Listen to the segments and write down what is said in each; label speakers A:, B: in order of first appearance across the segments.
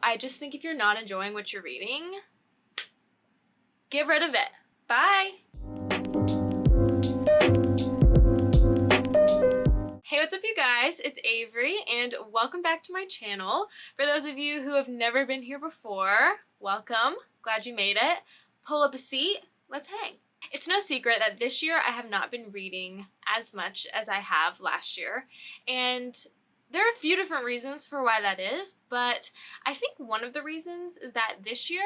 A: I just think if you're not enjoying what you're reading, get rid of it. Bye. Hey, what's up you guys? It's Avery and welcome back to my channel. For those of you who have never been here before, welcome. Glad you made it. Pull up a seat. Let's hang. It's no secret that this year I have not been reading as much as I have last year, and there are a few different reasons for why that is, but I think one of the reasons is that this year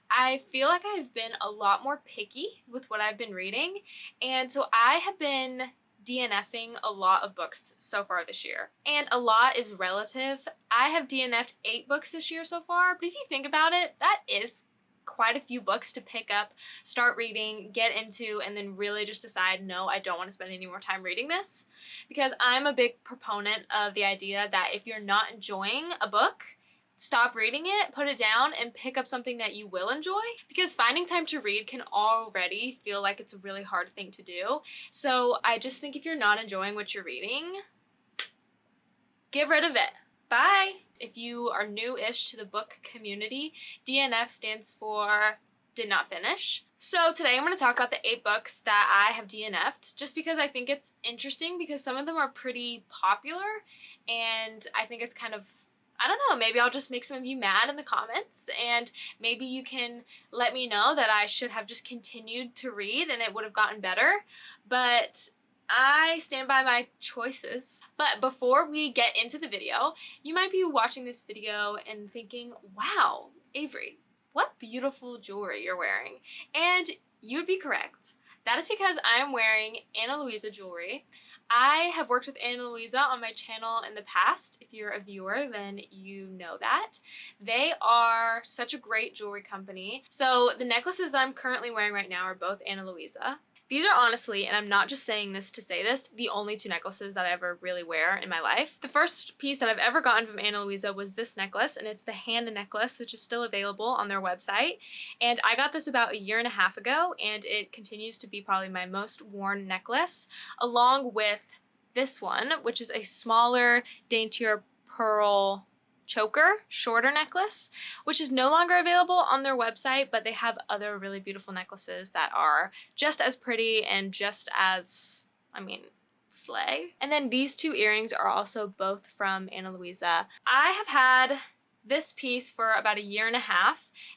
A: I feel like I've been a lot more picky with what I've been reading, and so I have been DNFing a lot of books so far this year. And a lot is relative. I have DNF'd 8 books this year so far, but if you think about it, that is quite a few books to pick up, start reading, get into, and then really just decide, no, I don't want to spend any more time reading this. Because I'm a big proponent of the idea that if you're not enjoying a book, stop reading it, put it down, and pick up something that you will enjoy. Because finding time to read can already feel like it's a really hard thing to do. So I just think if you're not enjoying what you're reading, get rid of it. Bye! If you are new-ish to the book community, DNF stands for did not finish. So today I'm going to talk about the 8 books that I have DNF'd, just because I think it's interesting because some of them are pretty popular, and I think it's kind of, I don't know, maybe I'll just make some of you mad in the comments, and maybe you can let me know that I should have just continued to read and it would have gotten better, but I stand by my choices. But before we get into the video, you might be watching this video and thinking, wow, Avery, what beautiful jewelry you're wearing. And you'd be correct. That is because I'm wearing Ana Luisa jewelry. I have worked with Ana Luisa on my channel in the past. If you're a viewer, then you know that. They are such a great jewelry company. So the necklaces that I'm currently wearing right now are both Ana Luisa. These are honestly, and I'm not just saying this to say this, the only 2 necklaces that I ever really wear in my life. The first piece that I've ever gotten from Ana Luisa was this necklace, and it's the hand necklace, which is still available on their website. And I got this about 1.5 years ago, and it continues to be probably my most worn necklace, along with this one, which is a smaller, daintier pearl choker, shorter necklace, which is no longer available on their website, but they have other really beautiful necklaces that are just as pretty and just as, I mean, slay. And then these 2 earrings are also both from Ana Luisa. I have had this piece for about 1.5 years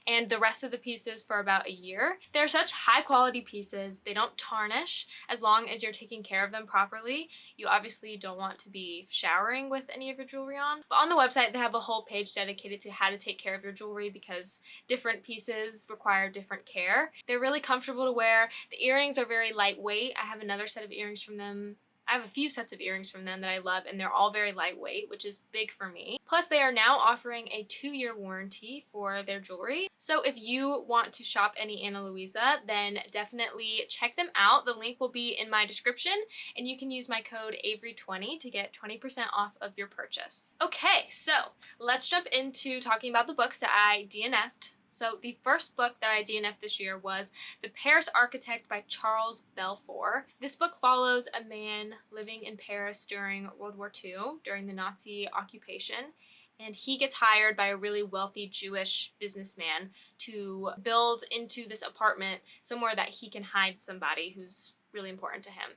A: and the rest of the pieces for about 1 year. They're such high quality pieces. They don't tarnish as long as you're taking care of them properly. You obviously don't want to be showering with any of your jewelry on. But on the website, they have a whole page dedicated to how to take care of your jewelry because different pieces require different care. They're really comfortable to wear. The earrings are very lightweight. I have another set of earrings from them. I have a few sets of earrings from them that I love, and they're all very lightweight, which is big for me. Plus, they are now offering a 2-year warranty for their jewelry. So if you want to shop any Ana Luisa, then definitely check them out. The link will be in my description, and you can use my code AVERY20 to get 20% off of your purchase. Okay, so let's jump into talking about the books that I DNF'd. So the first book that I DNF'd this year was The Paris Architect by Charles Belfour. This book follows a man living in Paris during World War II, during the Nazi occupation, and he gets hired by a really wealthy Jewish businessman to build into this apartment somewhere that he can hide somebody who's really important to him.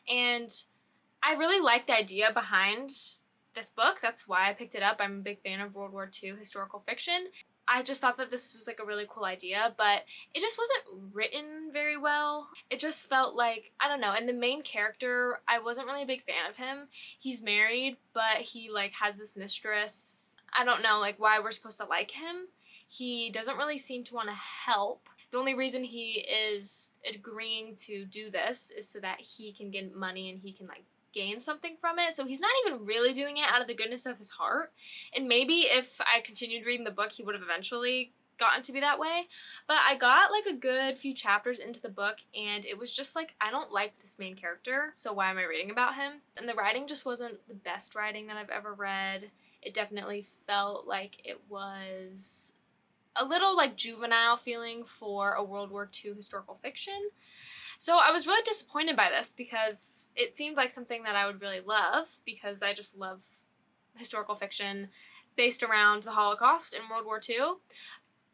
A: And I really like the idea behind this book. That's why I picked it up. I'm a big fan of World War II historical fiction. I just thought that this was like a really cool idea, but it just wasn't written very well. It just felt like, I don't know, and the main character, I wasn't really a big fan of him. He's married, but he like has this mistress. I don't know like why we're supposed to like him. He doesn't really seem to want to help. The only reason he is agreeing to do this is so that he can get money and he can like gain something from it. So he's not even really doing it out of the goodness of his heart. And maybe if I continued reading the book, he would have eventually gotten to be that way. But I got like a good few chapters into the book and it was just like, I don't like this main character, so why am I reading about him? And the writing just wasn't the best writing that I've ever read. It definitely felt like it was a little like juvenile feeling for a World War II historical fiction. So I was really disappointed by this because it seemed like something that I would really love because I just love historical fiction based around the Holocaust and World War II.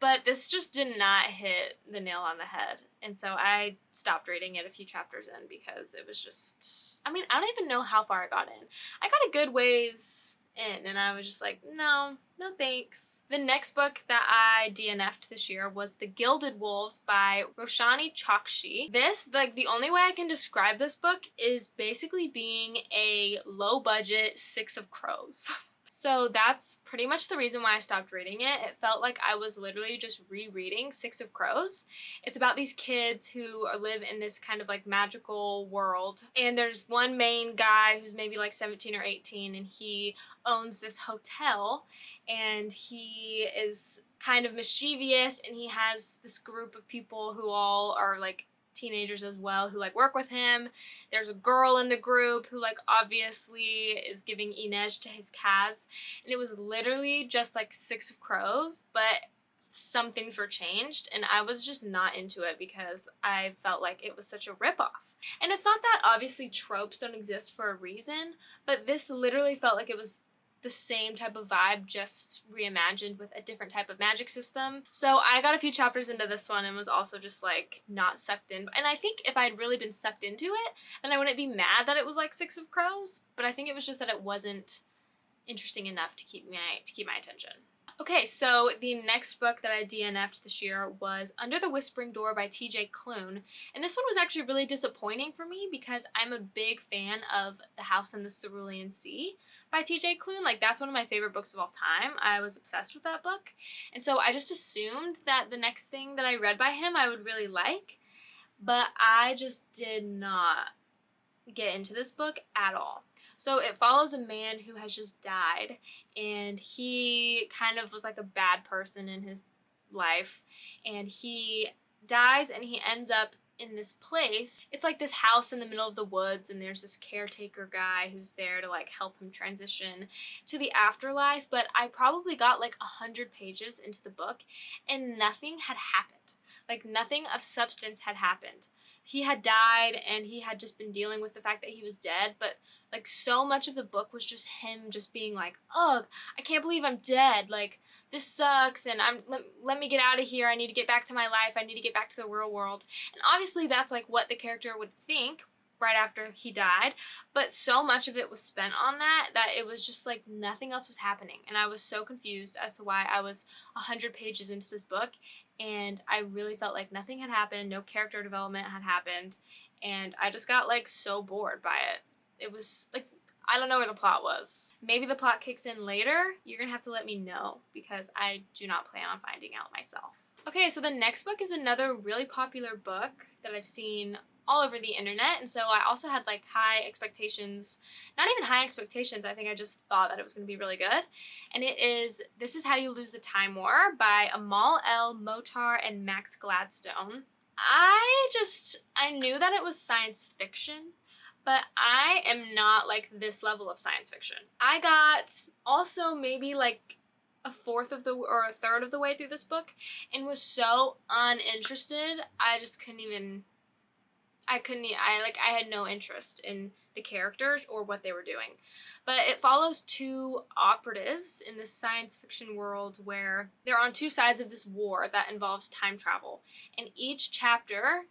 A: But this just did not hit the nail on the head. And so I stopped reading it a few chapters in because it was just, I mean, I don't even know how far I got in. I got a good ways in and I was just like, no thanks. The next book that I DNF'd this year was The Gilded Wolves by Roshani Chokshi. This, like, the only way I can describe this book is basically being a low budget Six of Crows. So that's pretty much the reason why I stopped reading it. It felt like I was literally just rereading Six of Crows. It's about these kids who live in this kind of like magical world. And there's one main guy who's maybe like 17 or 18 and he owns this hotel and he is kind of mischievous and he has this group of people who all are like teenagers as well who like work with him. There's a girl in the group who like obviously is giving Inej to his Kaz, and it was literally just like Six of Crows, but some things were changed and I was just not into it because I felt like it was such a ripoff. And it's not that obviously tropes don't exist for a reason, but this literally felt like it was the same type of vibe, just reimagined with a different type of magic system. So I got a few chapters into this one and was also just like not sucked in. And I think if I'd really been sucked into it, then I wouldn't be mad that it was like Six of Crows, but I think it was just that it wasn't interesting enough to keep my attention. Okay, so the next book that I DNF'd this year was Under the Whispering Door by TJ Klune. And this one was actually really disappointing for me because I'm a big fan of The House in the Cerulean Sea by TJ Klune. Like, that's one of my favorite books of all time. I was obsessed with that book. And so I just assumed that the next thing that I read by him I would really like. But I just did not get into this book at all. So it follows a man who has just died, and he kind of was like a bad person in his life, and he dies and he ends up in this place. It's like this house in the middle of the woods, and there's this caretaker guy who's there to like help him transition to the afterlife. But I probably got like 100 pages into the book and nothing had happened. Like, nothing of substance had happened. He had died and he had just been dealing with the fact that he was dead, but like so much of the book was just him just being like, ugh, I can't believe I'm dead, like this sucks, and let me get out of here, I need to get back to my life, I need to get back to the real world. And obviously that's like what the character would think right after he died, but so much of it was spent on that it was just like nothing else was happening, and I was so confused as to why I was 100 pages into this book and I really felt like nothing had happened, no character development had happened, and I just got like so bored by it. It was like, I don't know where the plot was. Maybe the plot kicks in later. You're gonna have to let me know because I do not plan on finding out myself. Okay, so the next book is another really popular book that I've seen all over the internet, and so I also had like high expectations. Not even high expectations, I think I just thought that it was going to be really good. And it is This Is How You Lose the Time War by Amal El Motar and Max Gladstone. I knew that it was science fiction, but I am not like this level of science fiction. I got also maybe like a third of the way through this book and was so uninterested. I had no interest in the characters or what they were doing. But it follows two operatives in this science fiction world where they're on two sides of this war that involves time travel. And each chapter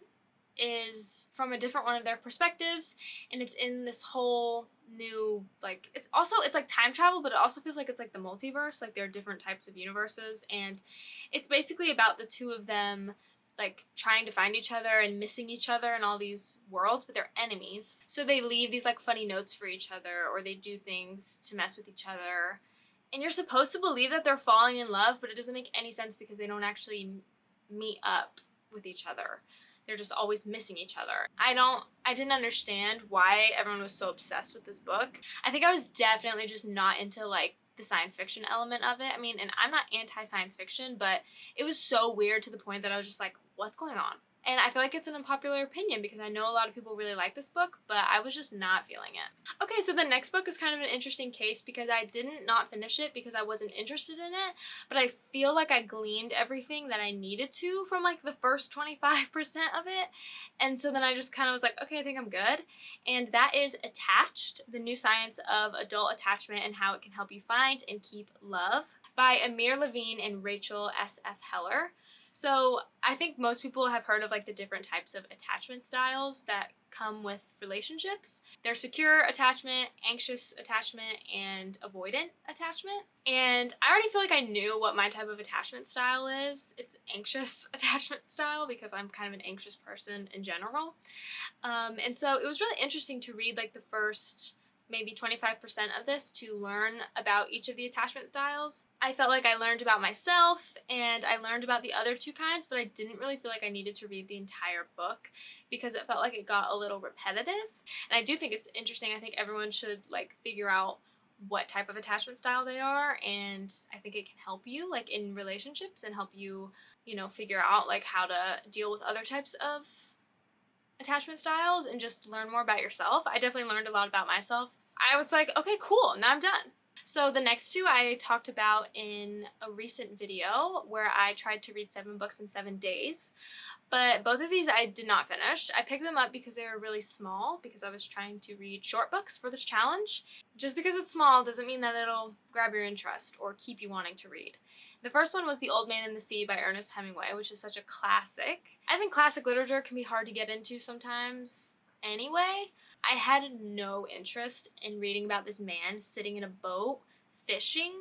A: is from a different one of their perspectives, and it's in this whole new, like, it's like time travel, but it also feels like it's like the multiverse, like there are different types of universes, and it's basically about the two of them like trying to find each other and missing each other in all these worlds, but they're enemies. So they leave these like funny notes for each other, or they do things to mess with each other. And you're supposed to believe that they're falling in love, but it doesn't make any sense because they don't actually meet up with each other. They're just always missing each other. I didn't understand why everyone was so obsessed with this book. I think I was definitely just not into like the science fiction element of it. I mean, and I'm not anti-science fiction, but it was so weird to the point that I was just like, what's going on? And I feel like it's an unpopular opinion because I know a lot of people really like this book, but I was just not feeling it. Okay, so the next book is kind of an interesting case because I didn't not finish it because I wasn't interested in it, but I feel like I gleaned everything that I needed to from like the first 25% of it. And so then I just kind of was like, okay, I think I'm good. And that is Attached, The New Science of Adult Attachment and How It Can Help You Find and Keep Love by Amir Levine and Rachel S.F. Heller. So I think most people have heard of like the different types of attachment styles that come with relationships. There's secure attachment, anxious attachment, and avoidant attachment. And I already feel like I knew what my type of attachment style is. It's anxious attachment style because I'm kind of an anxious person in general. And so it was really interesting to read like the first maybe 25% of this to learn about each of the attachment styles. I felt like I learned about myself and I learned about the other two kinds, but I didn't really feel like I needed to read the entire book because it felt like it got a little repetitive. And I do think it's interesting. I think everyone should like figure out what type of attachment style they are, and I think it can help you like in relationships and help you, you know, figure out like how to deal with other types of attachment styles and just learn more about yourself. I definitely learned a lot about myself. I was like, okay, cool, now I'm done. So the next two I talked about in a recent video where I tried to read 7 books in 7 days, but both of these I did not finish. I picked them up because they were really small because I was trying to read short books for this challenge. Just because it's small doesn't mean that it'll grab your interest or keep you wanting to read. The first one was The Old Man and the Sea by Ernest Hemingway, which is such a classic. I think classic literature can be hard to get into sometimes anyway. I had no interest in reading about this man sitting in a boat fishing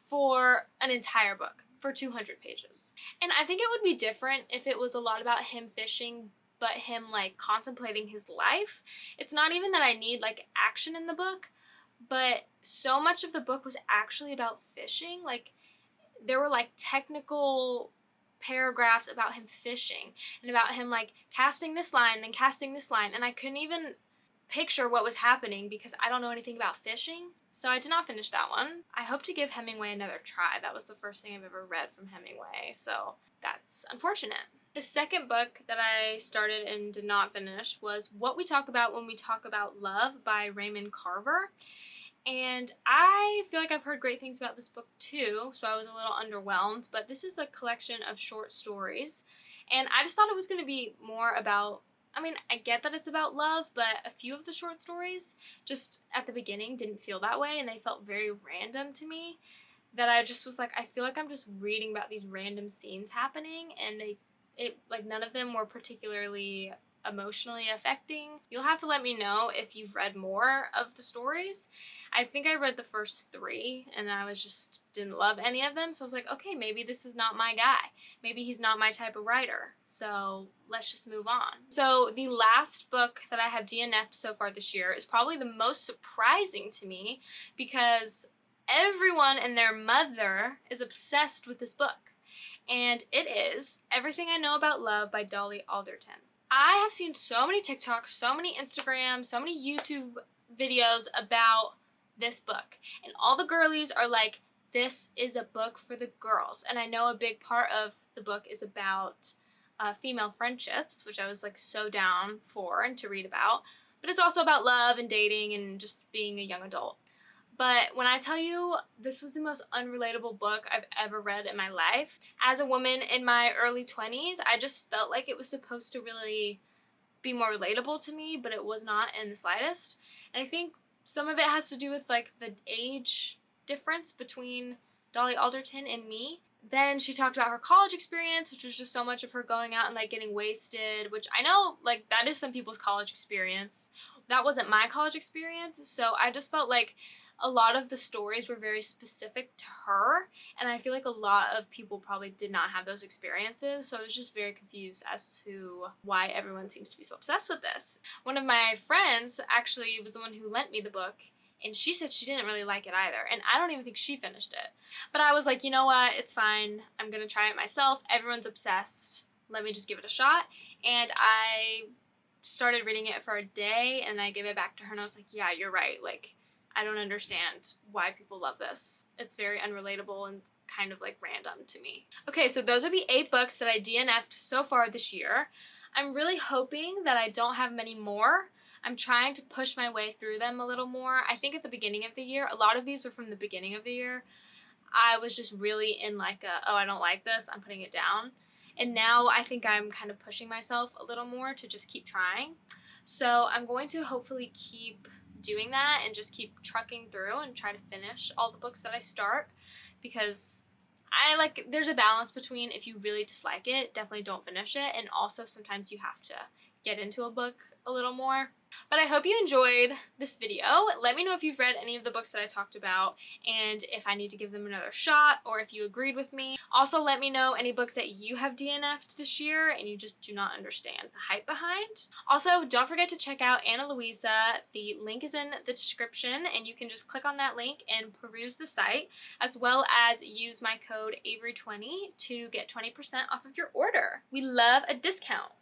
A: for an entire book, for 200 pages. And I think it would be different if it was a lot about him fishing, but him like contemplating his life. It's not even that I need like action in the book, but so much of the book was actually about fishing. Like there were like technical paragraphs about him fishing and about him like casting this line, then casting this line, and I couldn't even picture what was happening because I don't know anything about fishing. So I did not finish that one. I hope to give Hemingway another try. That was the first thing I've ever read from Hemingway, so that's unfortunate. The second book that I started and did not finish was What We Talk About When We Talk About Love by Raymond Carver. And I feel like I've heard great things about this book too, so I was a little underwhelmed, but this is a collection of short stories, and I just thought it was going to be more about, I mean, I get that it's about love, but a few of the short stories just at the beginning didn't feel that way, and they felt very random to me, that I just was like, I feel like I'm just reading about these random scenes happening, and like none of them were particularly emotionally affecting. You'll have to let me know if you've read more of the stories. I think I read the first 3 and I didn't love any of them, so I was like, okay, maybe this is not my guy. Maybe he's not my type of writer, so let's just move on. So the last book that I have DNF'd so far this year is probably the most surprising to me because everyone and their mother is obsessed with this book, and it is Everything I Know About Love by Dolly Alderton. I have seen so many TikToks, so many Instagram, so many YouTube videos about this book, and all the girlies are like, this is a book for the girls. And I know a big part of the book is about female friendships, which I was like so down for and to read about, but it's also about love and dating and just being a young adult. But when I tell you this was the most unrelatable book I've ever read in my life, as a woman in my early 20s, I just felt like it was supposed to really be more relatable to me, but it was not in the slightest. And I think some of it has to do with like the age difference between Dolly Alderton and me. Then she talked about her college experience, which was just so much of her going out and like getting wasted, which I know like that is some people's college experience. That wasn't my college experience, so I just felt like a lot of the stories were very specific to her, and I feel like a lot of people probably did not have those experiences, so I was just very confused as to why everyone seems to be so obsessed with this. One of my friends actually was the one who lent me the book, and she said she didn't really like it either, and I don't even think she finished it. But I was like, you know what, it's fine, I'm gonna try it myself, everyone's obsessed, let me just give it a shot. And I started reading it for a day, and I gave it back to her, and I was like, yeah, you're right, like, I don't understand why people love this. It's very unrelatable and kind of like random to me. Okay, so those are the 8 books that I DNF'd so far this year. I'm really hoping that I don't have many more. I'm trying to push my way through them a little more. I think at the beginning of the year, a lot of these are from the beginning of the year, I was just really in like a, oh, I don't like this, I'm putting it down. And now I think I'm kind of pushing myself a little more to just keep trying. So I'm going to hopefully keep doing that and just keep trucking through and try to finish all the books that I start, because there's a balance between, if you really dislike it, definitely don't finish it, and also sometimes you have to get into a book a little more. But I hope you enjoyed this video. Let me know if you've read any of the books that I talked about and if I need to give them another shot, or if you agreed with me. Also, let me know any books that you have DNF'd this year and you just do not understand the hype behind. Also, don't forget to check out Ana Luisa. The link is in the description and you can just click on that link and peruse the site, as well as use my code Avery20 to get 20% off of your order. We love a discount.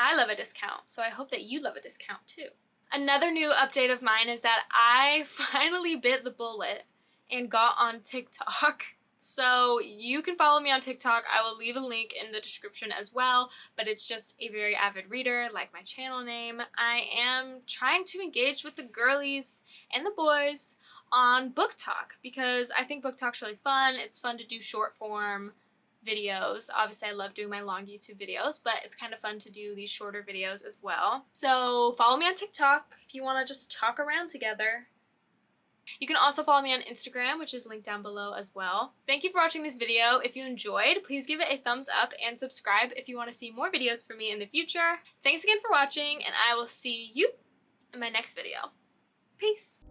A: I love a discount, so I hope that you love a discount too. Another new update of mine is that I finally bit the bullet and got on TikTok. So you can follow me on TikTok. I will leave a link in the description as well, but it's just a very avid reader, like my channel name. I am trying to engage with the girlies and the boys on Book Talk because I think Book Talk's really fun. It's fun to do short form videos. Obviously I love doing my long YouTube videos, but it's kind of fun to do these shorter videos as well. So follow me on TikTok if you want to just talk around together. You can also follow me on Instagram, which is linked down below as well. Thank you for watching this video. If you enjoyed, please give it a thumbs up and subscribe if you want to see more videos from me in the future. Thanks again for watching, and I will see you in my next video. Peace!